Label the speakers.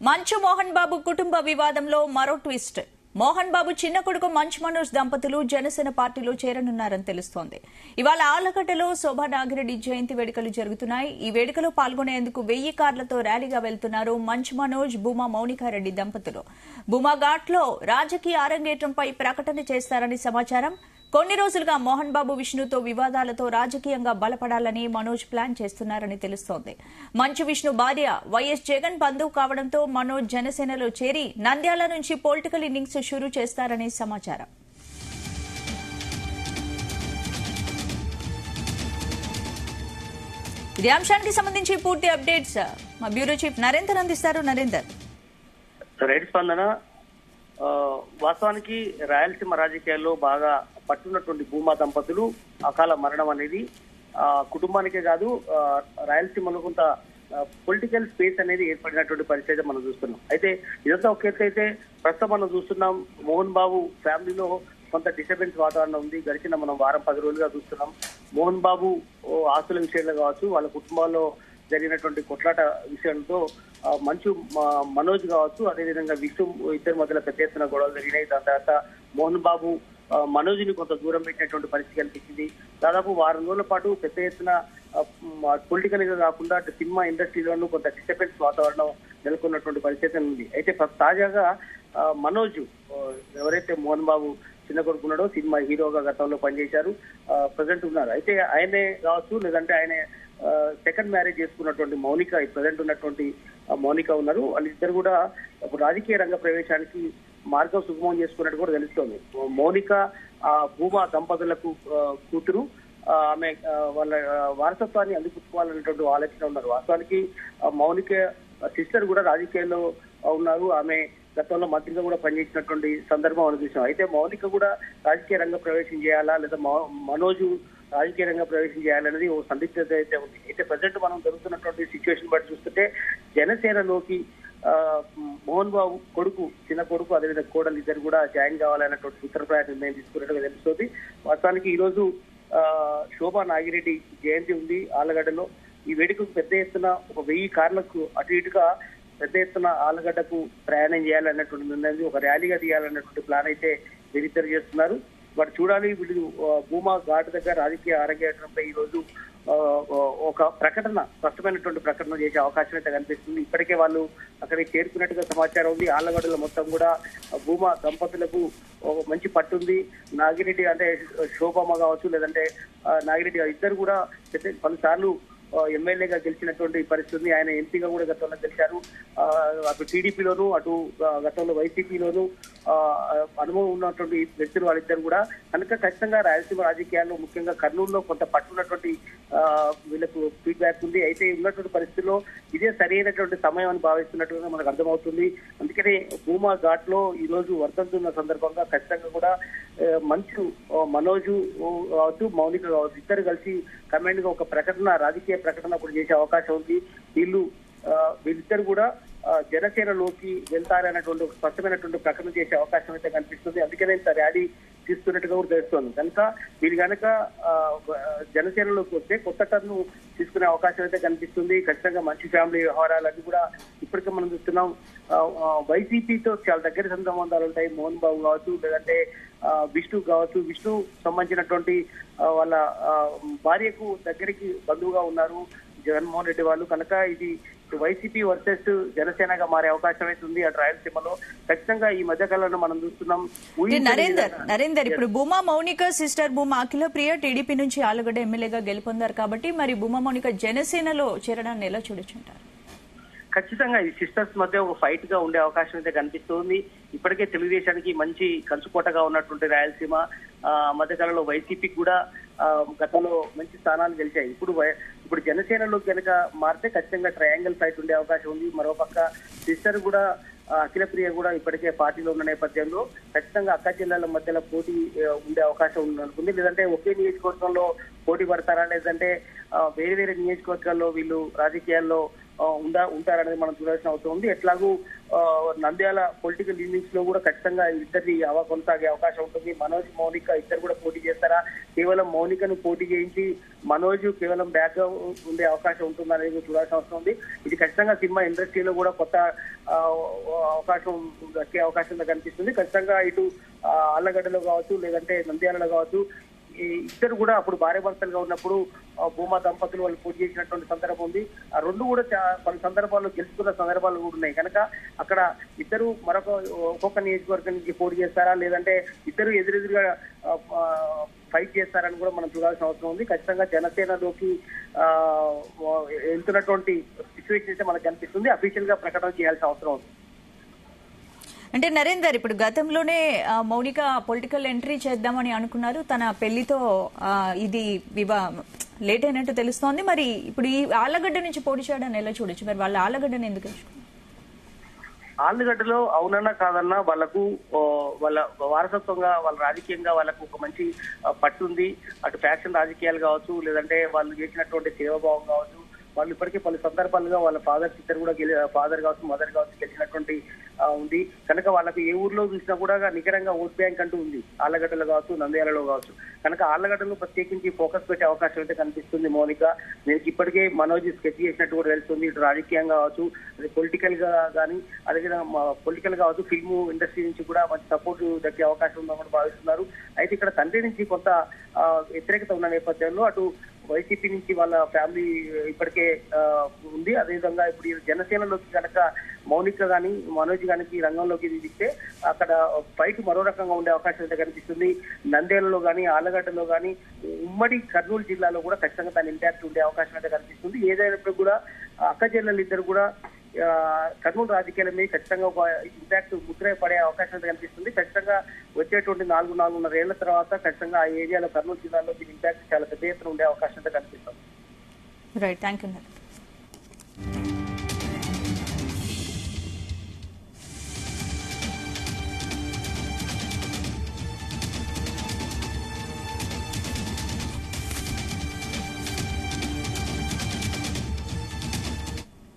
Speaker 1: మంచు మోహన్ బాబు కుటుంబ వివాదంలో మరో ట్విస్ట్. మోహన్ బాబు చిన్న కొడుకు మంచు మనోజ్ దంపతులు జనసేన పార్టీలో చేరనున్నారని తెలుస్తోంది. ఇవాళ ఆళ్లగడ్డలో శోభా నాగిరెడ్డి జయంతి వేడుకలు జరుగుతున్నాయి. ఈ వేడుకలో పాల్గొనేందుకు 1000 కార్లతో ర్యాలీగా వెళ్తున్నారు మంచు మనోజ్, భూమా మౌనికారెడ్డి దంపతులు. భూమా ఘాట్లో రాజకీయ అరంగేట్రంపై ప్రకటన చేస్తారని సమాచారం. కొన్ని రోజులుగా మోహన్ బాబు విష్ణుతో వివాదాలతో రాజకీయంగా బలపడాలని మనోజ్ ప్లాన్ చేస్తున్నారని తెలుస్తోంది. మంచు విష్ణు భార్య వైఎస్ జగన్ బంధువు కావడంతో మనోజ్ జనసేనలో చేరి నంద్యాల నుంచి పొలిటికల్ ఇన్నింగ్స్ షురూ చేస్తారని సమాచారం. ఇదే అంశానికి సంబంధించి పూర్తి అప్డేట్స్ మా బ్యూరో చీఫ్ నరేందర్ అందిస్తారు. నరేందర్,
Speaker 2: రైట్ స్పందన. వాస్తవానికి రాయలసీమ రాజకీయాల్లో బాగా పట్టున్నటువంటి భూమా దంపతులు అకాల మరణం అనేది కుటుంబానికే కాదు, రాయలసీమలో కొంత పొలిటికల్ స్పేస్ అనేది ఏర్పడినటువంటి పరిస్థితి మనం చూస్తున్నాం. అయితే ఇదంతా ఒక ఎత్తు అయితే ప్రస్తుతం మనం చూస్తున్నాం మోహన్ బాబు ఫ్యామిలీలో కొంత డిస్టర్బెన్స్ వాతావరణం ఉంది. గడిచిన మనం వారం 10 రోజులుగా చూస్తున్నాం. మోహన్ బాబు ఆస్తుల విషయంలో కావచ్చు, వాళ్ళ కుటుంబాల్లో జరిగినటువంటి కొట్లాట విషయంతో మంచు మనోజ్ కావచ్చు, అదేవిధంగా విష్ణు ఇద్దరి మధ్యలో పెద్ద ఎత్తున గొడవలు జరిగినాయి. దాని తర్వాత మోహన్ బాబు మనోజ్ని కొంత దూరం పెట్టినటువంటి పరిస్థితి కనిపించింది. దాదాపు వారం రోజుల పాటు పెద్ద ఎత్తున పొలిటికల్ గా కాకుండా సినిమా ఇండస్ట్రీలోనూ కొంత డిస్టర్బెన్స్ వాతావరణం నెలకొన్నటువంటి పరిస్థితి ఉంది. అయితే తాజాగా మనోజ్ ఎవరైతే మోహన్ బాబు చిన్న కొడుకు ఉన్నాడో, సినిమా హీరోగా గతంలో పనిచేశారు, ప్రజెంట్ ఉన్నారు. అయితే ఆయనే కావచ్చు, లేదంటే ఆయన సెకండ్ మ్యారేజ్ చేసుకున్నటువంటి మౌనిక, ప్రజెంట్ ఉన్నటువంటి మౌనిక ఉన్నారు. వాళ్ళిద్దరు కూడా రాజకీయ రంగ ప్రవేశానికి మార్గం సుగమం చేసుకున్నట్టు కూడా తెలుస్తోంది. మౌనిక భూమా దంపతులకు కూతురు, ఆమె వాళ్ళ వారసత్వాన్ని అందిపుచ్చుకోవాలనేటువంటి ఆలోచన ఉన్నారు. వాస్తవానికి మౌనిక సిస్టర్ కూడా రాజకీయాల్లో ఉన్నారు. ఆమె గతంలో మంత్రిగా కూడా పనిచేసినటువంటి సందర్భం అనుభవించాం. అయితే మౌనిక కూడా రాజకీయ రంగ ప్రవేశం చేయాలా, లేదా మనోజు రాజకీయ రంగ ప్రవేశం చేయాలనేది ఓ సందిగ్ధత అయితే ఉంది. అయితే ప్రజెంట్ మనం జరుగుతున్నటువంటి సిచ్యువేషన్ బట్టి చూస్తుంటే జనసేనలోకి మోహన్ బాబు కొడుకు, చిన్న కొడుకు, అదేవిధంగా కోడలు ఇద్దరు కూడా జాయిన్ కావాలన్నటువంటి సూత్రప్రాయ నిర్ణయం తీసుకున్నట్టుగా తెలుస్తుంది. వాస్తవానికి ఈ రోజు శోభా నాగిరెడ్డి జయంతి ఉంది ఆళ్లగడ్డలో. ఈ వేడుకకు పెద్ద ఎత్తున ఒక 1000 కార్లకు అటు ఇటుగా పెద్ద ఎత్తున ఆళ్లగడ్డకు ప్రయాణం చేయాలన్నటువంటి నిర్ణయం, ఒక ర్యాలీగా తీయాలన్నటువంటి ప్లాన్ అయితే వీరిద్దరు చేస్తున్నారు. వాటి చూడాలి. వీళ్ళు భూమా ఘాట్ దగ్గర రాజకీయ అరంగేట్రంపై ఈ రోజు ఒక ప్రకటన, స్పష్టమైనటువంటి ప్రకటన చేసే అవకాశం అయితే కనిపిస్తుంది. ఇప్పటికే వాళ్ళు అక్కడికి చేరుకున్నట్టుగా సమాచారం ఉంది. ఆళ్లగడ్డలో మొత్తం కూడా భూమా దంపతులకు మంచి పట్టుంది. నాగిరెడ్డి అంటే శోభమ్మ కావచ్చు, లేదంటే నాగిరెడ్డి ఇద్దరు కూడా పలుసార్లు ఎమ్మెల్యేగా గెలిచినటువంటి పరిస్థితి. ఆయన ఎంపీగా కూడా గతంలో గెలిచారు. అటు టీడీపీలోను, అటు గతంలో వైసీపీలోను అనుభవం ఉన్నటువంటి వ్యక్తులు వాళ్ళిద్దరు కూడా. కనుక ఖచ్చితంగా రాయలసీమ రాజకీయాల్లో ముఖ్యంగా కర్నూలులో కొంత పట్టున్నటువంటి వీళ్ళకు ఫీడ్బ్యాక్ ఉంది. అయితే ఉన్నటువంటి పరిస్థితుల్లో ఇదే సరైనటువంటి సమయం అని భావిస్తున్నట్టుగా మనకు అర్థమవుతుంది. అందుకనే భూమా ఘాట్ లో ఈ రోజు వర్ధంతున్న సందర్భంగా ఖచ్చితంగా కూడా మంచు మనోజు కావచ్చు, మౌనిక కావచ్చు, ఇద్దరు కలిసి కమాండ్ గా ఒక ప్రకటన, రాజకీయ ప్రకటన కూడా చేసే అవకాశం ఉంది. వీళ్ళిద్దరు కూడా జనసేనలోకి వెళ్తారనేటువంటి ఒక స్పష్టమైనటువంటి ప్రకటన చేసే అవకాశం అయితే కనిపిస్తుంది. అందుకనే ఇంత ర్యాలీ తీసుకున్నట్టుగా కూడా తెలుస్తోంది. కనుక వీళ్ళు కనుక జనసేనలోకి వస్తే కొత్త టర్ను తీసుకునే అవకాశం అయితే కనిపిస్తుంది. ఖచ్చితంగా మంచి ఫ్యామిలీ వ్యవహారాలన్నీ కూడా ఇప్పటికే మనం చూస్తున్నాం. వైసీపీతో చాలా దగ్గర సంబంధాలు ఉంటాయి. మోహన్ బాబు కావచ్చు, లేదంటే విష్ణు కావచ్చు. విష్ణు సంబంధించినటువంటి వాళ్ళ భార్యకు దగ్గరికి బంధువుగా ఉన్నారు జగన్మోహన్ రెడ్డి వాళ్ళు. కనుక ఇది వైసీపీ వర్సెస్ జనసేనగా మారే అవకాశం అయితే ఉంది అటు రాయలసీమలో. ఖచ్చితంగా ఈ మధ్య కాలంలో మనం చూస్తున్నాం.
Speaker 1: నరేందర్, ఇప్పుడు భూమా మౌనిక సిస్టర్ భూమా అఖిల ప్రియ టీడీపీ నుంచి ఆళ్లగడ్డ ఎమ్మెల్యేగా గెలుపొందారు కాబట్టి మరి భూమా మౌనిక జనసేనలో చేరడాన్ని ఎలా చూడొచ్చుంటారు?
Speaker 2: ఖచ్చితంగా ఈ సిస్టర్స్ మధ్య ఒక ఫైట్ గా ఉండే అవకాశం అయితే కనిపిస్తుంది. ఇప్పటికే తెలుగుదేశానికి మంచి కంచుకోటగా ఉన్నటువంటి రాయలసీమ మధ్యకాలంలో వైసీపీకి కూడా గతంలో మంచి స్థానాలు గెలిచాయి. ఇప్పుడు జనసేనలో కనుక మారితే ఖచ్చితంగా ట్రయాంగిల్ ఫైట్ ఉండే అవకాశం ఉంది. మరోపక్క సిస్టర్ కూడా అఖిల ప్రియ కూడా ఇప్పటికే పార్టీలో ఉన్న నేపథ్యంలో ఖచ్చితంగా అక్క జిల్లాల మధ్యలో పోటీ ఉండే అవకాశం ఉంటుంది. లేదంటే ఒకే నియోజకవర్గంలో పోటీ పడతారా, లేదంటే వేరే వేరే నియోజకవర్గాల్లో వీళ్ళు రాజకీయాల్లో ఉంటారనేది మనం చూడాల్సిన అవసరం ఉంది. ఎట్లాగూ నంద్యాల పొలిటికల్ లీనింగ్స్ లో కూడా ఖచ్చితంగా ఇద్దరి కొనసాగే అవకాశం ఉంటుంది. మనోజ్ మౌనిక ఇద్దరు కూడా పోటీ చేస్తారా, కేవలం మౌనికను పోటీ చేయించి మనోజ్ కేవలం బ్యాక్ గా ఉండే అవకాశం ఉంటుందా అనేది చూడాల్సిన అవసరం ఉంది. ఇది ఖచ్చితంగా సినిమా ఇండస్ట్రీలో కూడా కొత్త అవకాశం దక్కే అవకాశం కనిపిస్తుంది. ఖచ్చితంగా ఇటు ఆళ్లగడ్డలో కావచ్చు లేదంటే నంద్యాలలో కావచ్చు ఇద్దరు కూడా అప్పుడు భార్య భర్తలుగా ఉన్నప్పుడు భూమా దంపతులు వాళ్ళు పోటీ చేసినటువంటి సందర్భం ఉంది. ఆ రెండు కూడా కొన్ని సందర్భాల్లో గెలుచుకున్న సందర్భాలు కూడా ఉన్నాయి కనుక అక్కడ ఇద్దరు ఒక్కొక్క నియోజకవర్గం నుంచి పోటీ చేస్తారా లేదంటే ఇద్దరు ఎదురెదురుగా ఫైట్ చేస్తారని కూడా మనం చూడాల్సిన అవసరం ఉంది. ఖచ్చితంగా జనసేనలోకి వెళ్తున్నటువంటి సిచ్యువేషన్ అయితే మనకు కనిపిస్తుంది. అఫీషియల్ గా ప్రకటన చేయాల్సిన అవసరం ఉంది.
Speaker 1: అంటే నరేందర్, ఇప్పుడు గతంలోనే మౌనిక పొలిటికల్ ఎంట్రీ చేద్దామని అనుకున్నారు. తన పెళ్లితో ఇది లేట్ అయినట్టు తెలుస్తోంది. మరి ఇప్పుడు ఈ ఆళ్లగడ్డ నుంచి పోటీ చేయడాన్ని ఎలా చూడొచ్చు? మరి వాళ్ళ ఆళ్లగడ్డని ఎందుకు ఎంచుకున్నారు?
Speaker 2: ఆళ్లగడ్డలో అవునన్నా కాదన్నా వాళ్ళకు వాళ్ళ వారసత్వంగా వాళ్ళ రాజకీయంగా వాళ్ళకు ఒక మంచి పట్టుంది. అటు ఫ్యాక్షన్ రాజకీయాలు కావచ్చు లేదంటే వాళ్ళు చేసినటువంటి సేవాభావం కావచ్చు, వాళ్ళు ఇప్పటికే పలు సందర్భాలుగా వాళ్ళ ఇద్దరు కూడా ఫాదర్ కావచ్చు మదర్ కావచ్చు గెలిచినటువంటి ఉంది కనుక వాళ్ళకి ఏ ఊర్లో చూసినా కూడా నికరంగా ఓట్ బ్యాంక్ అంటూ ఉంది. ఆళ్లగడ్డలో కావచ్చు నంద్యాలలో కావచ్చు కనుక ఆళ్లగడ్డలో ప్రత్యేకించి ఫోకస్ పెట్టే అవకాశం అయితే కనిపిస్తుంది మౌనిక. దీనికి ఇప్పటికే మనోజ్ స్కెచ్ చేసినట్టు కూడా తెలుస్తుంది. ఇటు రాజకీయంగా కావచ్చు పొలిటికల్ గా కానీ అదేవిధంగా పొలిటికల్ కావచ్చు ఫిల్మ్ ఇండస్ట్రీ నుంచి కూడా మంచి సపోర్ట్ దక్కే అవకాశం ఉందని భావిస్తున్నారు. అయితే ఇక్కడ తండ్రి నుంచి కొంత వ్యతిరేకత ఉన్న నేపథ్యంలో అటు వైసీపీ నుంచి వాళ్ళ ఫ్యామిలీ ఇప్పటికే ఉంది. అదేవిధంగా ఇప్పుడు జనసేనలోకి కనుక మౌనిక కానీ మనోజ్ కానీ రంగంలోకి దిగితే అక్కడ ఫైట్ మరో రకంగా ఉండే అవకాశం అయితే కనిపిస్తుంది. నంద్యాలలో కానీ ఆళ్లగడ్డలో కానీ ఉమ్మడి కర్నూలు జిల్లాలో కూడా ఖచ్చితంగా దాని ఇంపాక్ట్ ఉండే అవకాశం అయితే కనిపిస్తుంది. ఏదైనప్పుడు కూడా అక్క చెల్లెలు ఇద్దరు కూడా కర్నూలు రాజకీయాల మీద ఖచ్చితంగా ఒక ఇంపాక్ట్ ముద్ర పడే అవకాశం అయితే కనిపిస్తుంది. ఖచ్చితంగా వచ్చేటువంటి 4.5 ఏళ్ల తర్వాత ఖచ్చితంగా ఆ ఏరియాలో కర్నూలు జిల్లాలో దీని ఇంపాక్ట్ చాలా పెద్ద ఎత్తున ఉండే అవకాశం అయితే కనిపిస్తుంది.
Speaker 1: Right, thank you.